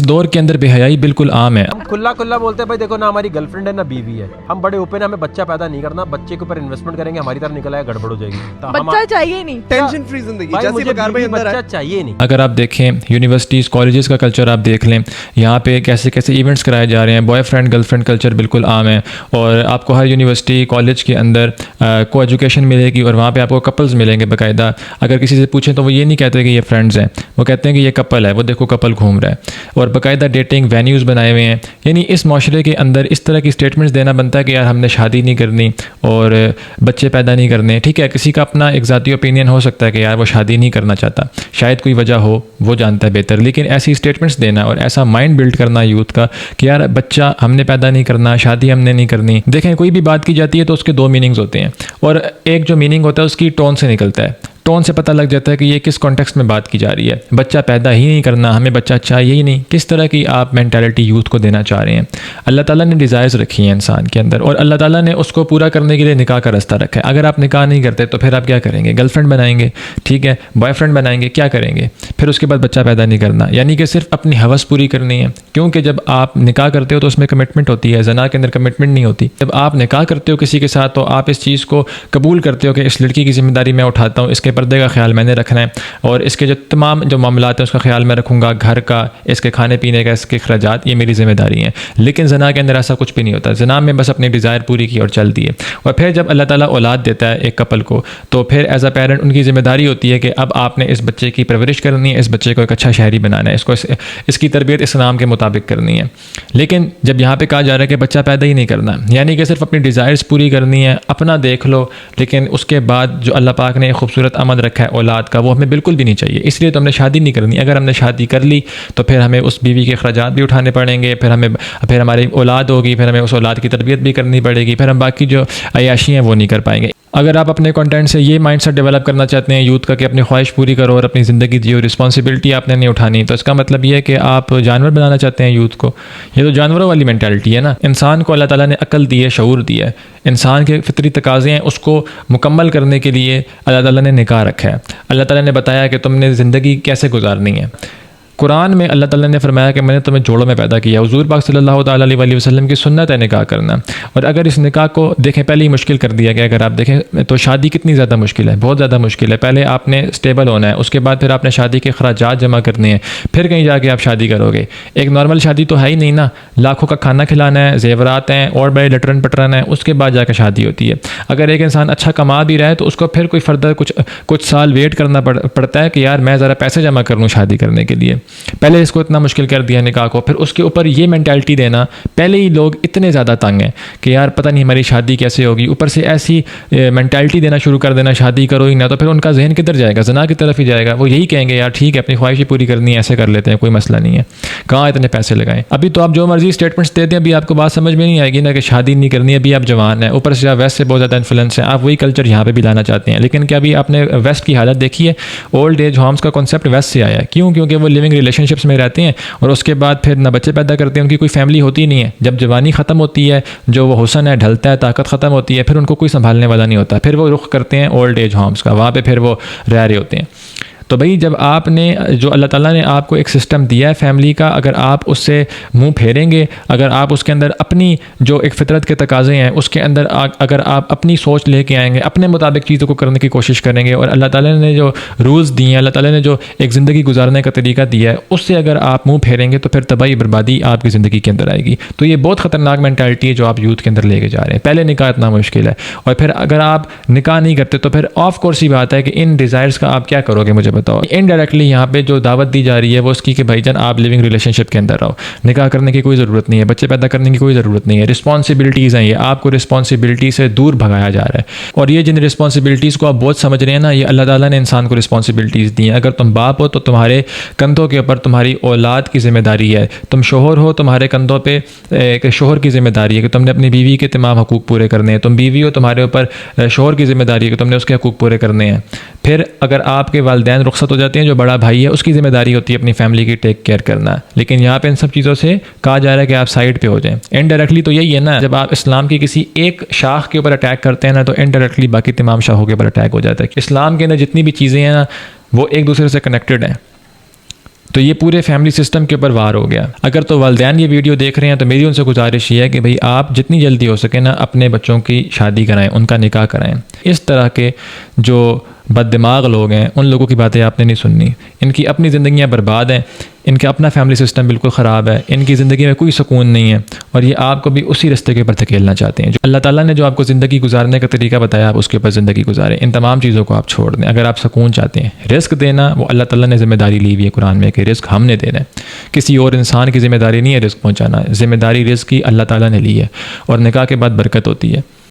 دور کے اندر بے حیائی بالکل عام ہے. ہم کھلا کھلا بولتے ہیں بھائی دیکھو نہ ہماری گرل فرینڈ ہے نہ بیوی ہے, ہم بڑے اوپن ہیں, ہمیں بچہ پیدا نہیں کرنا, بچے کے اوپر انویسٹمنٹ کریں گے, ہماری طرح نکل آئے گڑبڑ ہو جائے گی, بچہ چاہیے نہیں, ٹینشن فری زندگی جیسے بچہ چاہیے نہیں. اگر آپ دیکھیں یونیورسٹیز کالجز کا کلچر آپ دیکھ لیں, یہاں پہ کیسے کیسے ایونٹس کرائے جا رہے ہیں, boy friend girl friend culture بالکل عام ہے, اور آپ کو ہر یونیورسٹی کالج کے اندر کو ایجوکیشن ملے گی, اور وہاں پہ آپ کو کپلز ملیں گے باقاعدہ. اگر کسی سے پوچھیں تو وہ یہ نہیں کہتے کہ یہ فرینڈز ہیں, وہ کہتے ہیں کہ یہ کپل ہے, وہ دیکھو کپل گھوم رہا ہے, اور باقاعدہ ڈیٹنگ وینیوز بنائے ہوئے ہیں. یعنی اس معاشرے کے اندر اس طرح کی اسٹیٹمنٹس دینا بنتا ہے کہ یار ہم نے شادی نہیں کرنی اور بچے پیدا نہیں کرنے. ٹھیک ہے, کسی کا اپنا ایک ذاتی اوپینین ہو سکتا ہے کہ یار وہ شادی نہیں کرنا چاہتا, شاید کوئی وجہ ہو, وہ جانتا ہے بہتر, لیکن ایسی اسٹیٹمنٹس دینا اور ایسا مائنڈ بلڈ کرنا یوتھ کا کہ یار بچہ ہم نے پیدا نہیں کرنا, شادی ہم نے نہیں کرنی. دیکھیں کوئی بھی بات کی جاتی ہے تو اس کے دو میننگز ہوتے ہیں, اور ایک جو میننگ ہوتا ہے اس کی ٹون سے نکلتا ہے. ٹون سے پتہ لگ جاتا ہے کہ یہ کس کانٹیکسٹ میں بات کی جا رہی ہے. بچہ پیدا ہی نہیں کرنا, ہمیں بچہ چاہیے ہی نہیں, کس طرح کی آپ مینٹالٹی یوتھ کو دینا چاہ رہے ہیں. اللہ تعالیٰ نے ڈیزائرز رکھی ہیں انسان کے اندر, اور اللہ تعالیٰ نے اس کو پورا کرنے کے لیے نکاح کا رستہ رکھا ہے. اگر آپ نکاح نہیں کرتے تو پھر آپ کیا کریں گے؟ گرل فرینڈ بنائیں گے, ٹھیک ہے, بوائے فرینڈ بنائیں گے, کیا کریں گے؟ پھر اس کے بعد بچہ پیدا نہیں کرنا, یعنی کہ صرف اپنی ہوس پوری کرنی ہے. کیونکہ جب آپ نکاح کرتے ہو تو اس میں کمٹمنٹ ہوتی ہے, زنا کے اندر کمٹمنٹ نہیں ہوتی. جب آپ نکاح کرتے ہو کسی کے ساتھ تو آپ اس چیز کو قبول کرتے ہو کہ اس لڑکی کی ذمہ داری میں اٹھاتا ہوں, اس کے پردے کا خیال میں نے رکھنا ہے, اور اس کے جو تمام جو معاملات ہیں اس کا خیال میں رکھوں گا, گھر کا, اس کے کھانے پینے کا, اس کے اخراجات, یہ میری ذمہ داری ہیں. لیکن زنا کے اندر ایسا کچھ بھی نہیں ہوتا. زنا میں بس اپنی ڈیزائر پوری کی اور چل دیے. اور پھر جب اللہ تعالیٰ اولاد دیتا ہے ایک کپل کو, تو پھر ایز اے پیرنٹ ان کی ذمہ داری ہوتی ہے کہ اب آپ نے اس بچے کی پرورش کرنی ہے, اس بچے کو ایک اچھا شہری بنانا ہے, اس کی تربیت اسلام کے مطابق کرنی ہے. لیکن جب یہاں پہ کہا جا رہا ہے کہ بچہ پیدا ہی نہیں کرنا, یعنی کہ صرف اپنی ڈیزائرز پوری کرنی ہے, اپنا دیکھ لو, لیکن اس کے بعد جو اللہ پاک نے خوبصورت عمل رکھا ہے اولاد کا, وہ ہمیں بالکل بھی نہیں چاہیے. اس لیے تو ہم نے شادی نہیں کرنی. اگر ہم نے شادی کر لی تو پھر ہمیں اس بیوی کے اخراجات بھی اٹھانے پڑیں گے, پھر ہماری اولاد ہوگی, پھر ہمیں اس اولاد کی تربیت بھی کرنی پڑے گی, پھر ہم باقی جو عیاشی ہیں وہ نہیں کر پائیں گے. اگر آپ اپنے کنٹینٹ سے یہ مائنڈ سیٹ ڈیولپ کرنا چاہتے ہیں یوتھ کا کہ اپنی خواہش پوری کرو اور اپنی زندگی جیو, رسپانسبلٹی آپ نے نہیں اٹھانی, تو اس کا مطلب یہ ہے کہ آپ جانور بنانا چاہتے ہیں یوتھ کو. یہ تو جانوروں والی مینٹالٹی ہے نا. انسان کو اللہ تعالیٰ نے عقل دی ہے, شعور دیا ہے, انسان کے فطری تقاضے ہیں, اس کو مکمل کرنے کے لیے اللہ تعالیٰ نے نکاح رکھا ہے. اللہ تعالیٰ نے بتایا کہ تم نے زندگی کیسے گزارنی ہے. قرآن میں اللہ تعالیٰ نے فرمایا کہ میں نے تمہیں جوڑوں میں پیدا کیا. حضور پاک صلی اللہ تعالیٰ علیہ وسلم کی سنت ہے نکاح کرنا. اور اگر اس نکاح کو دیکھیں, پہلے ہی مشکل کر دیا گیا. اگر آپ دیکھیں تو شادی کتنی زیادہ مشکل ہے, بہت زیادہ مشکل ہے. پہلے آپ نے اسٹیبل ہونا ہے, اس کے بعد پھر آپ نے شادی کے اخراجات جمع کرنے ہیں, پھر کہیں جا کے آپ شادی کرو گے. ایک نارمل شادی تو ہے ہی نہیں نا, لاکھوں کا کھانا کھلانا ہے, زیورات ہیں, اور بڑے لٹرن پٹرن ہیں, اس کے بعد جا کے شادی ہوتی ہے. اگر ایک انسان اچھا کما بھی رہا ہے تو اس کو پھر کوئی فردر کچھ سال ویٹ کرنا پڑتا ہے کہ یار میں ذرا پیسے جمع کر لوں شادی کرنے کے لیے. پہلے اس کو اتنا مشکل کر دیا نکاح کو, پھر اس کے اوپر یہ مینٹالٹی دینا. پہلے ہی لوگ اتنے زیادہ تنگ ہیں کہ یار پتہ نہیں ہماری شادی کیسے ہوگی, اوپر سے ایسی مینٹالٹی دینا شروع کر دینا شادی کرو ہی نہ, تو پھر ان کا ذہن کدھر جائے گا؟ زنا کی طرف ہی جائے گا. وہ یہی کہیں گے یار ٹھیک ہے اپنی خواہشیں پوری کرنی ہے, ایسے کر لیتے ہیں, کوئی مسئلہ نہیں ہے, کہاں اتنے پیسے لگائیں. ابھی تو آپ جو مرضی اسٹیٹمنٹس دیتے ہیں, ابھی آپ کو بات سمجھ میں نہیں آئے گی نا کہ شادی نہیں کرنی ہے. ابھی آپ جوان ہیں, اوپر سے آپ ویسٹ سے بہت زیادہ انفلوئنس ہیں, آپ وہی کلچر یہاں پہ بھی لانا چاہتے ہیں. لیکن کیا ابھی آپ نے ویسٹ کی حالت دیکھی ہے؟ اولڈ ایج ہومس کا کانسیپٹ ویسٹ سے آیا ہے. کیوں؟ کیونکہ وہ لیونگ ریلیشن شپس میں رہتے ہیں, اور اس کے بعد پھر نہ بچے پیدا کرتے ہیں, ان کی کوئی فیملی ہوتی نہیں ہے. جب جوانی ختم ہوتی ہے, جو وہ حسن ہے ڈھلتا ہے, طاقت ختم ہوتی ہے, پھر ان کو کوئی سنبھالنے والا نہیں ہوتا. پھر وہ رخ کرتے ہیں اولڈ ایج ہومس کا, وہاں پہ پھر وہ رہ رہے ہوتے ہیں. تو بھائی جب آپ نے جو اللہ تعالیٰ نے آپ کو ایک سسٹم دیا ہے فیملی کا, اگر آپ اس سے منہ پھیریں گے, اگر آپ اس کے اندر اپنی جو ایک فطرت کے تقاضے ہیں اس کے اندر اگر آپ اپنی سوچ لے کے آئیں گے, اپنے مطابق چیزوں کو کرنے کی کوشش کریں گے, اور اللہ تعالیٰ نے جو رولز دیے ہیں, اللہ تعالیٰ نے جو ایک زندگی گزارنے کا طریقہ دیا ہے, اس سے اگر آپ منہ پھیریں گے تو پھر تباہی بربادی آپ کی زندگی کے اندر آئے گی. تو یہ بہت خطرناک مینٹالٹی ہے جو آپ یوتھ کے اندر لے کے جا رہے ہیں. پہلے نکاح اتنا مشکل ہے, اور پھر اگر آپ نکاح نہیں کرتے تو پھر آف کورس ہی بات ہے کہ ان ڈیزائرز کا آپ کیا کرو گے, مجھے بتاؤ. انڈائریکٹلی یہاں پہ جو دعوت دی جا رہی ہے وہ اس کی کہ بھائی جان آپ لیونگ ریلیشن شپ کے اندر رہو, نکاح کرنے کی کوئی ضرورت نہیں ہے, بچے پیدا کرنے کی کوئی ضرورت نہیں ہے. رسپانسبلٹیز ہیں, یہ آپ کو رسپانسبلٹی سے دور بھگایا جا رہا ہے. اور یہ جن رسپانسبلٹیز کو آپ بہت سمجھ رہے ہیں نا, یہ اللہ تعالیٰ نے انسان کو رسپانسبلٹیز دی ہیں. اگر تم باپ ہو تو تمہارے کندھوں کے اوپر تمہاری اولاد کی ذمہ داری ہے. تم شوہر ہو, تمہارے کندھوں پہ ایک شوہر کی ذمہ داری ہے کہ تم نے اپنی بیوی کے تمام حقوق پورے کرنے ہیں. تم بیوی ہو, تمہارے اوپر شوہر کی ذمہ داری ہے کہ تم نے اس کے حقوق پورے کرنے ہیں. پھر اگر آپ کے والدین رخصت ہو جاتے ہیں, جو بڑا بھائی ہے اس کی ذمہ داری ہوتی ہے اپنی فیملی کی ٹیک کیئر کرنا. لیکن یہاں پہ ان سب چیزوں سے کہا جا رہا ہے کہ آپ سائڈ پہ ہو جائیں. انڈائریکٹلی تو یہی ہے نا, جب آپ اسلام کی کسی ایک شاخ کے اوپر اٹیک کرتے ہیں نا, تو انڈائریکٹلی باقی تمام شاخوں کے اوپر اٹیک ہو جاتا ہے. اسلام کے اندر جتنی بھی چیزیں ہیں نا وہ ایک دوسرے سے کنیکٹڈ ہیں. تو یہ پورے فیملی سسٹم کے اوپر وار ہو گیا. اگر تو والدین یہ ویڈیو دیکھ رہے ہیں تو میری ان سے گزارش یہ ہے کہ بھئی آپ جتنی جلدی ہو سکے نا اپنے بچوں کی شادی کرائیں, ان کا نکاح کرائیں. اس طرح کے جو بد دماغ لوگ ہیں ان لوگوں کی باتیں آپ نے نہیں سننی. ان کی اپنی زندگیاں برباد ہیں, ان کا اپنا فیملی سسٹم بالکل خراب ہے, ان کی زندگی میں کوئی سکون نہیں ہے, اور یہ آپ کو بھی اسی راستے کے اوپر دھکیلنا چاہتے ہیں. جو اللہ تعالیٰ نے جو آپ کو زندگی گزارنے کا طریقہ بتایا آپ اس کے اوپر زندگی گزاریں. ان تمام چیزوں کو آپ چھوڑ دیں. اگر آپ سکون چاہتے ہیں, رزق دینا وہ اللہ تعالیٰ نے ذمہ داری لی ہوئی ہے قرآن میں کہ رزق ہم نے دینا ہے, کسی اور انسان کی ذمہ داری نہیں ہے رزق پہنچانا. ذمہ داری رزق کی اللہ تعالیٰ نے لی ہے, اور نکاح کے بعد برکت ہوتی ہے.